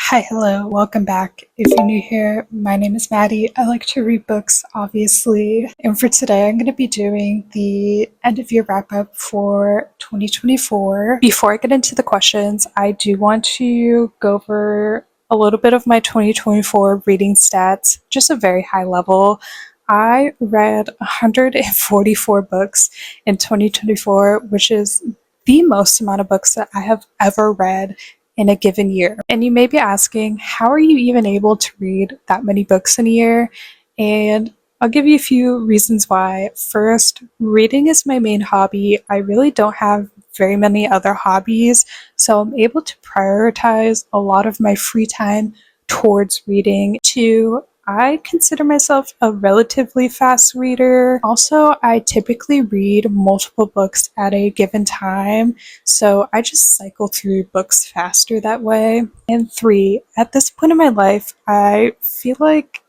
Hi, hello, welcome back. If you're new here, my name is Maddie. I like to read books, obviously. And for today, I'm going to be doing the end of year wrap up for 2024. Before I get into the questions, I do want to go over a little bit of my 2024 reading stats, just a very high level. I read 144 books in 2024, which is the most amount of books that I have ever read in a given year. And you may be asking, how are you even able to read that many books in a year? And I'll give you a few reasons why. First, reading is my main hobby. I really don't have very many other hobbies, so I'm able to prioritize a lot of my free time towards reading. Two, I consider myself a relatively fast reader. Also, I typically read multiple books at a given time, so I just cycle through books faster that way. And three, at this point in my life, I feel like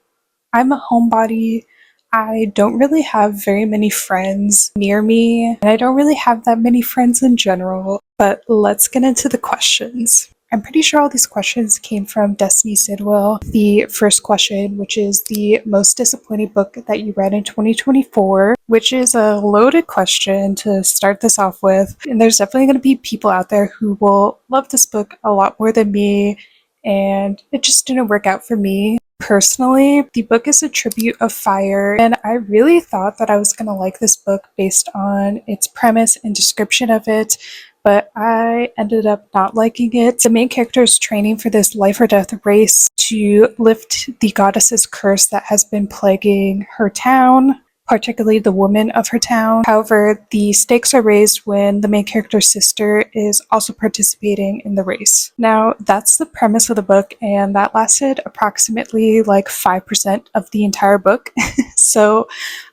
I'm a homebody. I don't really have very many friends near me, and I don't really have that many friends in general. But let's get into the questions. I'm pretty sure all these questions came from Destiny Sidwell. The first question, which is the most disappointing book that you read in 2024, which is a loaded question to start this off with. And there's definitely going to be people out there who will love this book a lot more than me, and it just didn't work out for me. Personally, the book is a tribute of fire, and I really thought that I was going to like this book based on its premise and description of it, but I ended up not liking it. The main character is training for this life or death race to lift the goddess's curse that has been plaguing her town, particularly the women of her town. However, the stakes are raised when the main character's sister is also participating in the race. Now, that's the premise of the book, and that lasted approximately like 5% of the entire book. So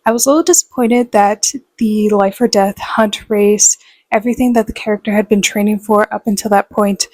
I was a little disappointed that the life or death hunt race, everything that the character had been training for up until that point,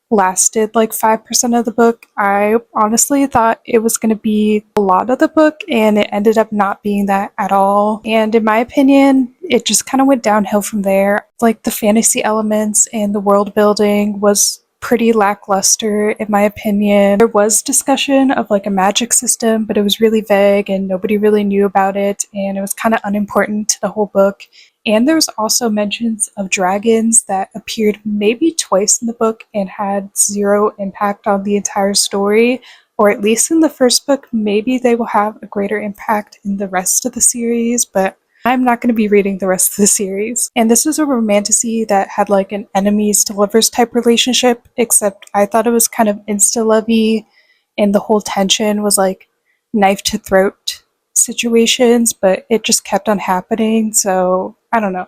lasted like 5% of the book. I honestly thought it was going to be a lot of the book, and it ended up not being that at all. And in my opinion, it just kind of went downhill from there. Like, the fantasy elements and the world building was pretty lackluster in my opinion. There was discussion of like a magic system, but it was really vague and nobody really knew about it, and it was kind of unimportant to the whole book. And there's also mentions of dragons that appeared maybe twice in the book and had zero impact on the entire story, or at least in the first book. Maybe they will have a greater impact in the rest of the series, but I'm not going to be reading the rest of the series. And this was a romantasy that had like an enemies to lovers type relationship, except I thought it was kind of insta-lovey, and the whole tension was like knife to throat situations, but it just kept on happening. So I don't know.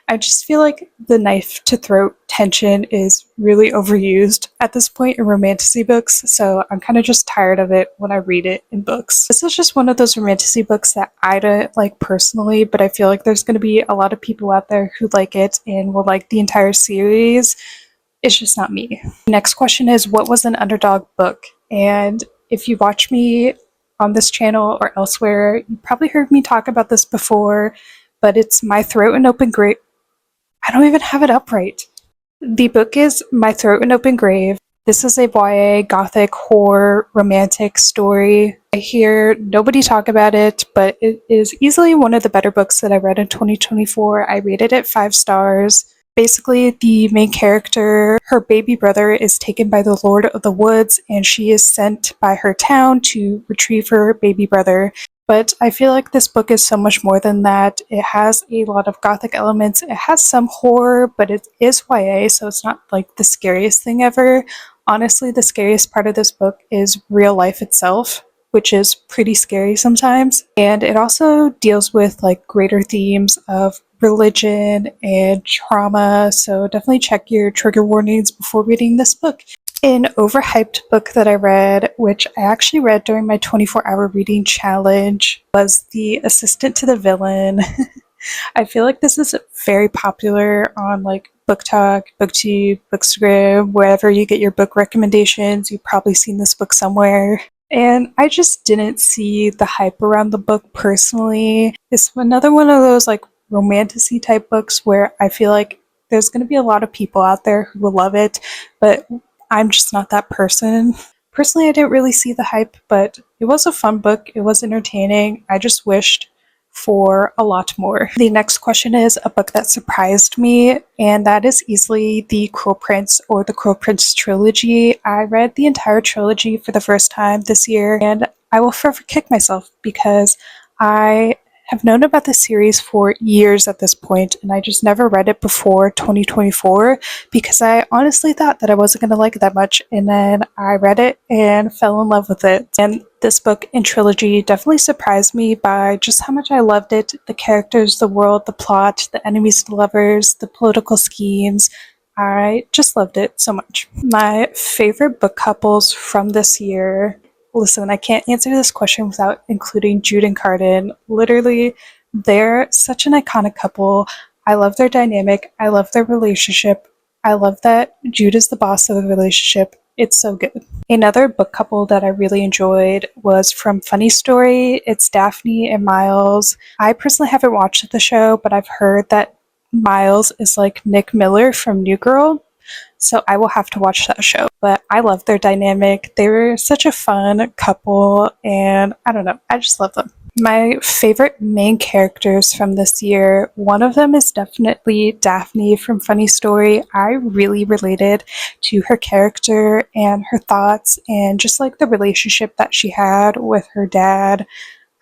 I just feel like the knife to throat tension is really overused at this point in romantasy books, so I'm kind of just tired of it when I read it in books. This is just one of those romantasy books that I don't like personally, but I feel like there's going to be a lot of people out there who like it and will like the entire series. It's just not me. Next question is, what was an underdog book? And if you watch me on this channel or elsewhere, you probably heard me talk about this before, but it's My Throat and Open Grave. I don't even have it upright. The book is My Throat and Open Grave. This is a YA gothic horror romantic story. I hear nobody talk about it, but it is easily one of the better books that I read in 2024. I rated it 5 stars. Basically, the main character, her baby brother, is taken by the Lord of the Woods, and she is sent by her town to retrieve her baby brother. But I feel like this book is so much more than that. It has a lot of gothic elements. It has some horror, but it is YA, so it's not like the scariest thing ever. Honestly, the scariest part of this book is real life itself, which is pretty scary sometimes. And it also deals with like greater themes of religion and trauma, so definitely check your trigger warnings before reading this book. An overhyped book that I read, which I actually read during my 24-hour reading challenge, was The Assistant to the Villain. I feel like this is very popular on like Book Talk, BookTube, Bookstagram, wherever you get your book recommendations. You've probably seen this book somewhere. And I just didn't see the hype around the book personally. It's another one of those like romantasy type books where I feel like there's going to be a lot of people out there who will love it, but I'm just not that person. Personally, I didn't really see the hype, but it was a fun book. It was entertaining. I just wished for a lot more. The next question is a book that surprised me, and that is easily The Cruel Prince or the Cruel Prince trilogy. I read the entire trilogy for the first time this year, and I will forever kick myself because I have known about this series for years at this point, and I just never read it before 2024 because I honestly thought that I wasn't going to like it that much, and then I read it and fell in love with it. And this book and trilogy definitely surprised me by just how much I loved it, the characters, the world, the plot, the enemies, the lovers, the political schemes. I just loved it so much. My favorite book couples from this year. Listen, I can't answer this question without including Jude and Carden. Literally, they're such an iconic couple. I love their dynamic. I love their relationship. I love that Jude is the boss of the relationship. It's so good. Another book couple that I really enjoyed was from Funny Story. It's Daphne and Miles. I personally haven't watched the show, but I've heard that Miles is like Nick Miller from New Girl. So I will have to watch that show. But I love their dynamic. They were such a fun couple, and I don't know, I just love them. My favorite main characters from this year, one of them is definitely Daphne from Funny Story. I really related to her character and her thoughts and just like the relationship that she had with her dad.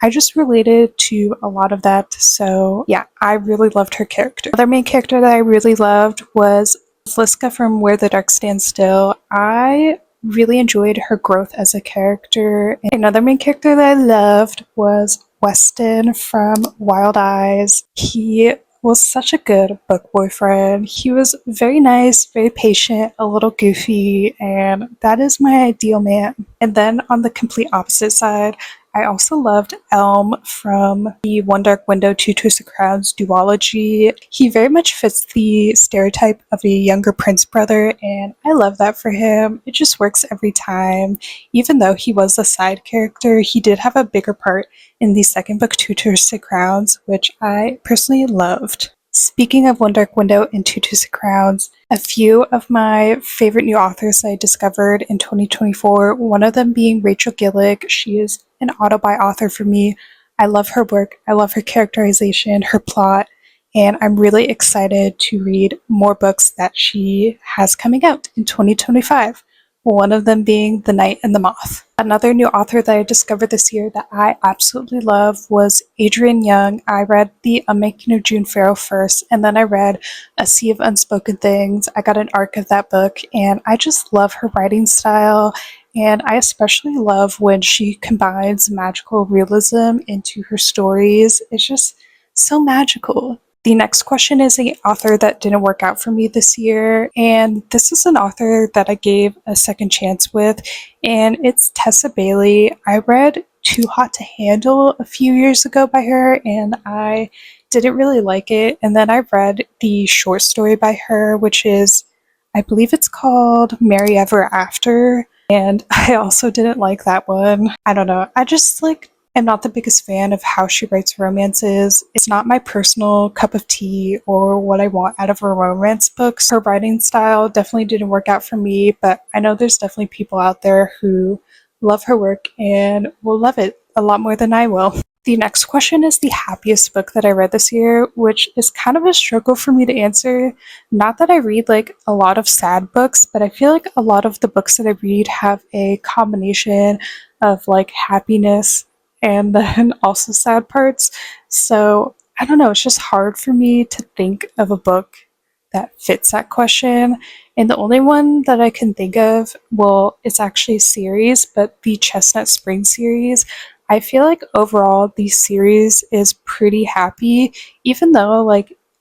I just related to a lot of that, so yeah, I really loved her character. The other main character that I really loved was Fliska from Where the Dark Stands Still. I really enjoyed her growth as a character. Another main character that I loved was Weston from Wild Eyes. He was such a good book boyfriend. He was very nice, very patient, a little goofy, and that is my ideal man. And then on the complete opposite side, I also loved Elm from the One Dark Window, Two Twisted Crowns duology. He very much fits the stereotype of a younger prince brother, and I love that for him. It just works every time. Even though he was a side character, he did have a bigger part in the second book, Two Twisted Crowns, which I personally loved. Speaking of One Dark Window and Two Twisted Crowns, a few of my favorite new authors I discovered in 2024, one of them being Rachel Gillick. She is an auto-buy author for me. I love her work, I love her characterization, her plot, and I'm really excited to read more books that she has coming out in 2025. One of them being The Night and the Moth. Another new author that I discovered this year that I absolutely love was Adrienne Young. I read The Unmaking of June Farrow first, and then I read A Sea of Unspoken Things. I got an arc of that book, and I just love her writing style, and I especially love when she combines magical realism into her stories. It's just so magical. The next question is an author that didn't work out for me this year, and this is an author that I gave a second chance with, and it's Tessa Bailey. I read Too Hot to Handle a few years ago by her, and I didn't really like it, and then I read the short story by her, which is, I believe it's called Merry Ever After, and I also didn't like that one. I don't know, I just am not the biggest fan of how she writes romances. It's not my personal cup of tea or what I want out of a romance book. Her writing style definitely didn't work out for me, but I know there's definitely people out there who love her work and will love it a lot more than I will. The next question is the happiest book that I read this year, which is kind of a struggle for me to answer. Not that I read a lot of sad books, but I feel like a lot of the books that I read have a combination of happiness and then also sad parts. So I don't know, it's just hard for me to think of a book that fits that question. And the only one that I can think of, well, it's actually a series, but the Chestnut Spring series. I feel like overall the series is pretty happy, even though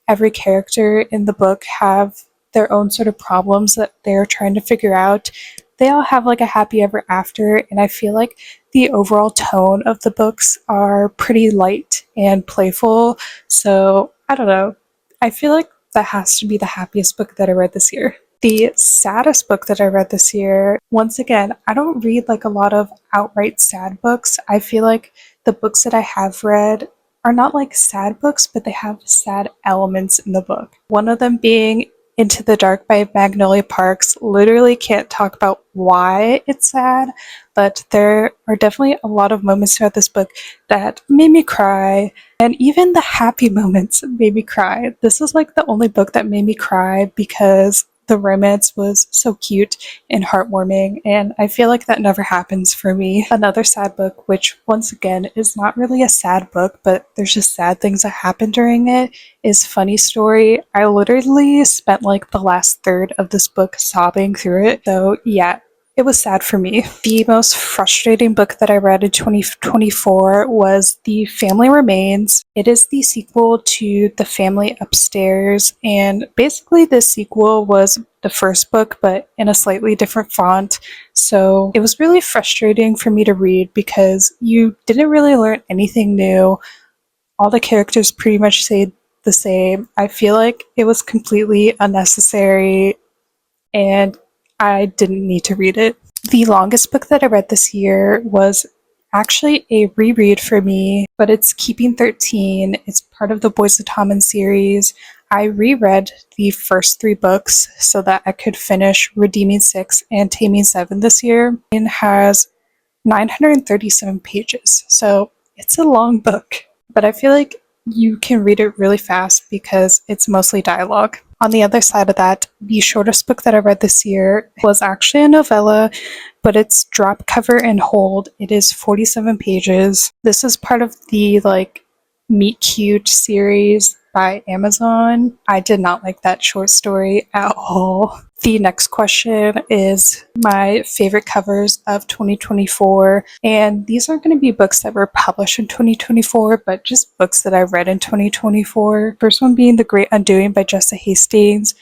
every character in the book have their own sort of problems that they're trying to figure out. They all have a happy ever after, and I feel like the overall tone of the books are pretty light and playful. So I don't know. I feel like that has to be the happiest book that I read this year. The saddest book that I read this year, once again, I don't read a lot of outright sad books. I feel like the books that I have read are not sad books, but they have sad elements in the book. One of them being Into the Dark by Magnolia Parks. Literally can't talk about why it's sad, but there are definitely a lot of moments throughout this book that made me cry, and even the happy moments made me cry. This is like the only book that made me cry because the romance was so cute and heartwarming, and I feel like that never happens for me. Another sad book, which once again is not really a sad book, but there's just sad things that happen during it, is Funny Story. I literally spent like the last third of this book sobbing through it, so yeah, it was sad for me. The most frustrating book that I read in 2024 was The Family Remains. It is the sequel to The Family Upstairs, and basically this sequel was the first book but in a slightly different font. So it was really frustrating for me to read because you didn't really learn anything new. All the characters pretty much stayed the same. I feel like it was completely unnecessary and I didn't need to read it. The longest book that I read this year was actually a reread for me, but it's Keeping 13. It's part of the Boys of Tommen series. I reread the first 3 books so that I could finish Redeeming 6 and Taming 7 this year. It has 937 pages, so it's a long book, but I feel like you can read it really fast because it's mostly dialogue. On the other side of that, the shortest book that I read this year was actually a novella, but it's Drop, Cover, and Hold. It is 47 pages. This is part of the Meet Cute series by Amazon. I did not like that short story at all. The next question is my favorite covers of 2024, and these aren't going to be books that were published in 2024, but just books that I read in 2024. First one being The Great Undoing by Jessa Hastings.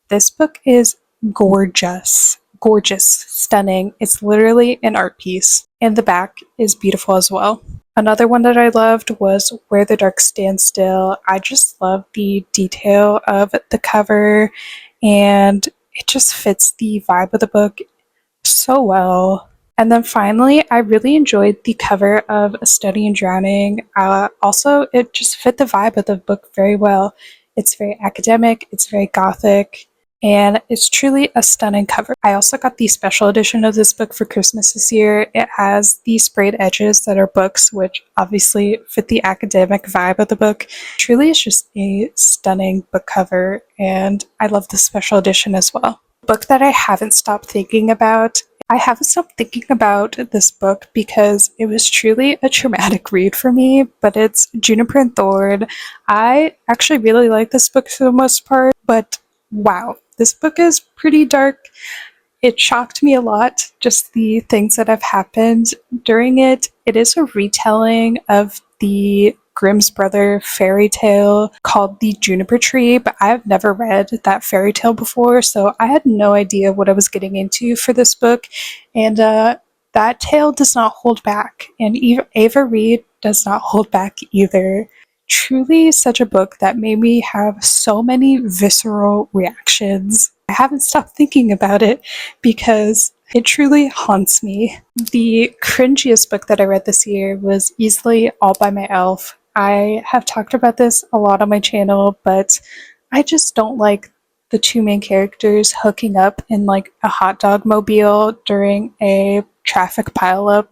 This book is gorgeous. Gorgeous, stunning. It's literally an art piece, and the back is beautiful as well. Another one that I loved was Where the Dark Stands Still. I just love the detail of the cover, and it just fits the vibe of the book so well. And then finally, I really enjoyed the cover of Study and Drowning. Also, it just fit the vibe of the book very well. It's very academic, it's very gothic, and it's truly a stunning cover. I also got the special edition of this book for Christmas this year. It has the sprayed edges that are books, which obviously fit the academic vibe of the book. Truly, it's just a stunning book cover, and I love the special edition as well. Book that I haven't stopped thinking about. I haven't stopped thinking about this book because it was truly a traumatic read for me, but it's Juniper and Thorn. I actually really like this book for the most part, but wow, this book is pretty dark. It shocked me a lot, just the things that have happened during it. It is a retelling of the Grimm's Brother fairy tale called The Juniper Tree, but I've never read that fairy tale before, so I had no idea what I was getting into for this book, and that tale does not hold back, and Ava Reed does not hold back either. Truly such a book that made me have so many visceral reactions. I haven't stopped thinking about it because it truly haunts me. The cringiest book that I read this year was easily All by My Elf. I have talked about this a lot on my channel, but I just don't like the 2 main characters hooking up in like a hot dog mobile during a traffic pileup.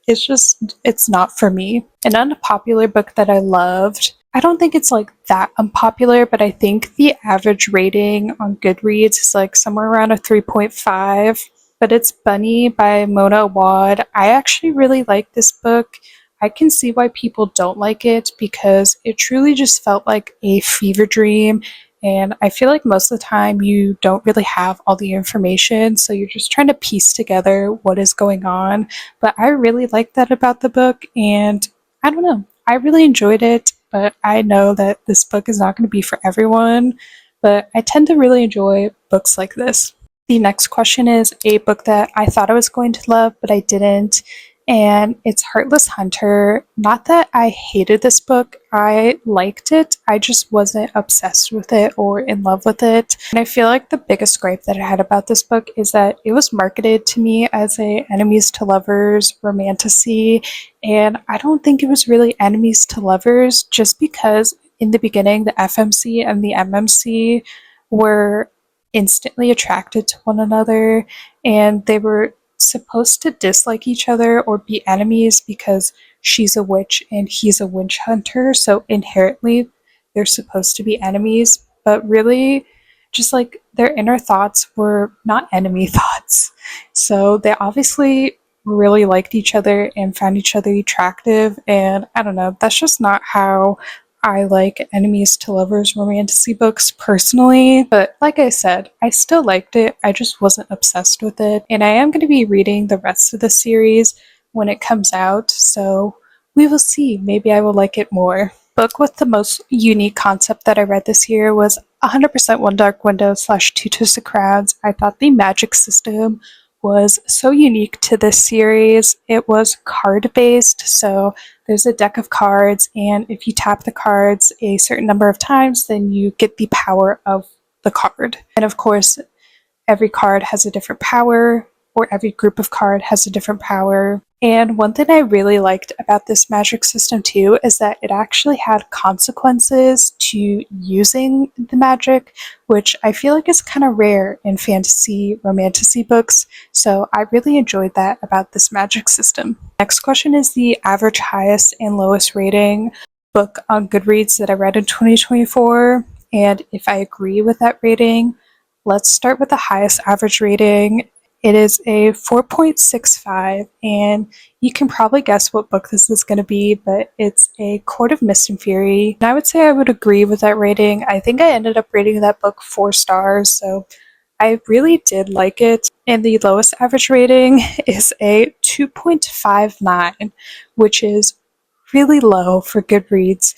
It's not for me. An unpopular book that I loved. I don't think it's like that unpopular, but I think the average rating on Goodreads is like somewhere around a 3.5. But it's Bunny by Mona Awad. I actually really like this book. I can see why people don't like it because it truly just felt like a fever dream. And I feel like most of the time you don't really have all the information, so you're just trying to piece together what is going on. But I really like that about the book, and I don't know, I really enjoyed it, but I know that this book is not going to be for everyone, but I tend to really enjoy books like this. The next question is a book that I thought I was going to love, but I didn't, and it's Heartless Hunter. Not that I hated this book, I liked it, I just wasn't obsessed with it or in love with it. And I feel like the biggest gripe that I had about this book is that it was marketed to me as a enemies to lovers romantasy, and I don't think it was really enemies to lovers, just because in the beginning the FMC and the MMC were instantly attracted to one another, and they were supposed to dislike each other or be enemies because she's a witch and he's a witch hunter, so inherently they're supposed to be enemies, but really just like their inner thoughts were not enemy thoughts. So they obviously really liked each other and found each other attractive, and I don't know, that's just not how I like enemies to lovers romantasy books personally, but like I said, I still liked it. I just wasn't obsessed with it. And I am going to be reading the rest of the series when it comes out, so we will see. Maybe I will like it more. Book with the most unique concept that I read this year was 100% One Dark Window / Two Twisted Crowns. I thought the magic system was so unique to this series. It was card based, so there's a deck of cards, and if you tap the cards a certain number of times, then you get the power of the card. And of course, every card has a different power, or every group of card has a different power. And one thing I really liked about this magic system too is that it actually had consequences to using the magic, which I feel like is kind of rare in fantasy romantasy books, so I really enjoyed that about this magic system. Next question is the average, highest, and lowest rating book on Goodreads that I read in 2024, and if I agree with that rating. Let's start with the highest average rating. It is a 4.65, and you can probably guess what book this is going to be, but it's A Court of Mist and Fury. And I would say I would agree with that rating. I think I ended up rating that book 4 stars, so I really did like it. And the lowest average rating is a 2.59, which is really low for Goodreads.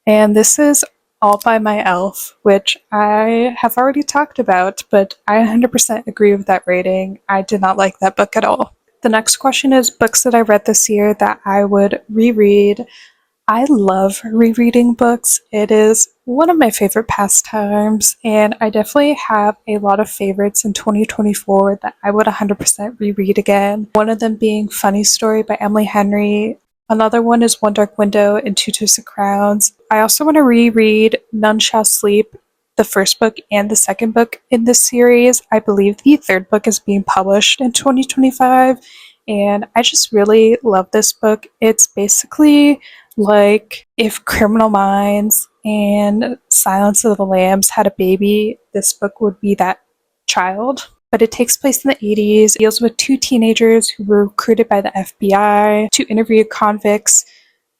And this is All by My Elf, which I have already talked about, but I 100% agree with that rating. I did not like that book at all. The next question is books that I read this year that I would reread. I love rereading books. It is one of my favorite pastimes, and I definitely have a lot of favorites in 2024 that I would 100% reread again. One of them being Funny Story by Emily Henry. Another one is One Dark Window and Two Twisted Crowns. I also want to reread None Shall Sleep, the first book and the second book in this series. I believe the third book is being published in 2025, and I just really love this book. It's basically like if Criminal Minds and Silence of the Lambs had a baby, this book would be that child. But it takes place in the 80s, deals with 2 teenagers who were recruited by the FBI to interview convicts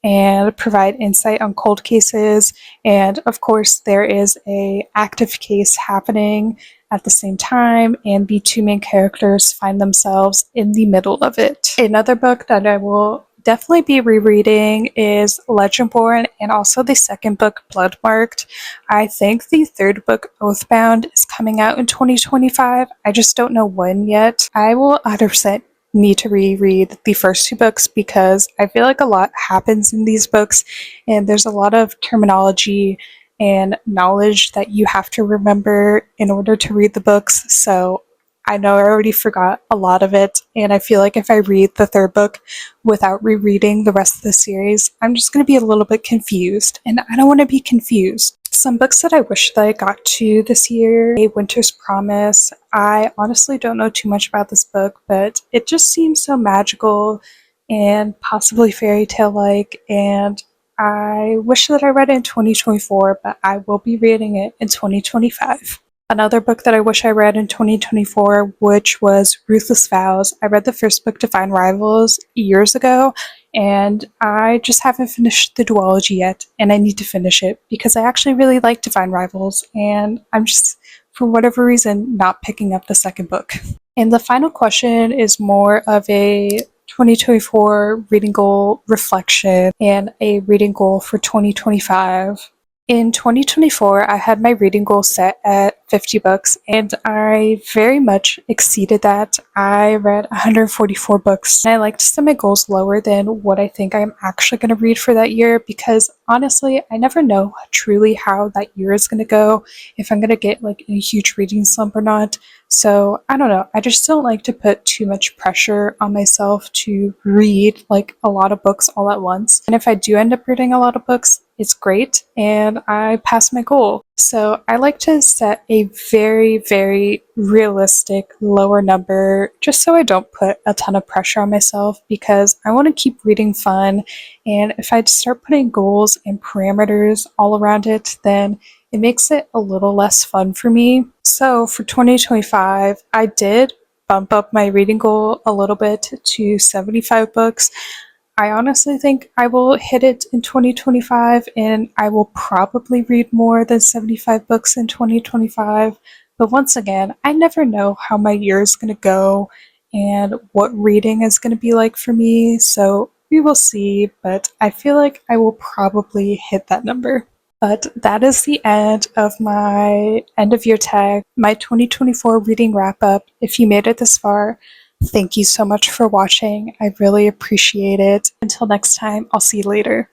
and provide insight on cold cases. And of course, there is a active case happening at the same time, and the 2 main characters find themselves in the middle of it. Another book that I will definitely be rereading is Legendborn, and also the second book, Bloodmarked. I think the third book, Oathbound, is coming out in 2025. I just don't know when yet. I will 100% need to reread the first 2 books because I feel like a lot happens in these books, and there's a lot of terminology and knowledge that you have to remember in order to read the books. So I know I already forgot a lot of it, and I feel like if I read the third book without rereading the rest of the series, I'm just going to be a little bit confused, and I don't want to be confused. Some books that I wish that I got to this year: A Winter's Promise. I honestly don't know too much about this book, but it just seems so magical and possibly fairy tale-like, and I wish that I read it in 2024, but I will be reading it in 2025. Another book that I wish I read in 2024, which was Ruthless Vows. I read the first book, Divine Rivals, years ago, and I just haven't finished the duology yet, and I need to finish it because I actually really like Divine Rivals, and I'm just, for whatever reason, not picking up the second book. And the final question is more of a 2024 reading goal reflection and a reading goal for 2025. In 2024, I had my reading goal set at 50 books, and I very much exceeded that. I read 144 books, and I like to set my goals lower than what I think I'm actually going to read for that year because honestly, I never know truly how that year is going to go, if I'm going to get like a huge reading slump or not. So I don't know, I just don't like to put too much pressure on myself to read like a lot of books all at once. And if I do end up reading a lot of books, it's great and I pass my goal. So I like to set a very, very realistic lower number just so I don't put a ton of pressure on myself because I want to keep reading fun. And if I start putting goals and parameters all around it, then it makes it a little less fun for me. So for 2025, I did bump up my reading goal a little bit to 75 books. I honestly think I will hit it in 2025 and I will probably read more than 75 books in 2025. But once again, I never know how my year is going to go and what reading is going to be like for me. So we will see, but I feel like I will probably hit that number. But that is the end of my end of year tag, my 2024 reading wrap up. If you made it this far, thank you so much for watching. I really appreciate it. Until next time, I'll see you later.